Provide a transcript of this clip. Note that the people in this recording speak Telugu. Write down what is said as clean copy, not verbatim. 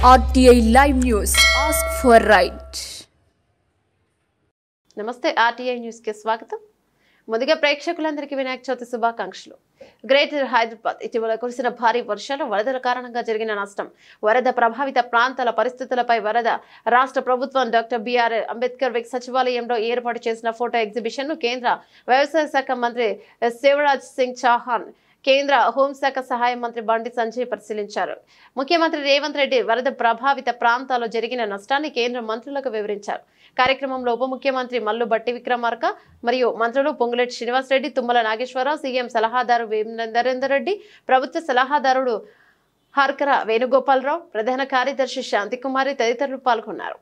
RTI Live News. Ask for right. నమస్తే RTI న్యూస్ కి స్వాగతం. ముందుగా ప్రేక్షకులందరికీ వినాయక చవితి శుభాకాంక్షలు. గ్రేటర్ హైదరాబాద్ ఇటీవల కురిసిన భారీ వర్షాలు వరదల కారణంగా జరిగిన నష్టం, వరద ప్రభావిత ప్రాంతాల పరిస్థితులపై రాష్ట్ర ప్రభుత్వం డాక్టర్ బిఆర్ అంబేద్కర్ సచివాలయంలో ఏర్పాటు చేసిన ఫోటో ఎగ్జిబిషన్ ను కేంద్ర వ్యవసాయ శాఖ మంత్రి శివరాజ్ సింగ్ చౌహాన్, కేంద్ర హోంశాఖ సహాయ మంత్రి బండి సంజయ్ పరిశీలించారు. ముఖ్యమంత్రి రేవంత్ రెడ్డి వరద ప్రభావిత ప్రాంతాల్లో జరిగిన నష్టాన్ని కేంద్ర మంత్రులకు వివరించారు. కార్యక్రమంలో ఉప ముఖ్యమంత్రి మల్లు భట్టి విక్రమార్క మరియు మంత్రులు పొంగులేటి శ్రీనివాస్ రెడ్డి, తుమ్మల నాగేశ్వరరావు, సీఎం సలహాదారు నరేందర్ రెడ్డి, ప్రభుత్వ సలహాదారుడు హర్కర వేణుగోపాలరావు, ప్రధాన కార్యదర్శి శాంతికుమారి తదితరులు పాల్గొన్నారు.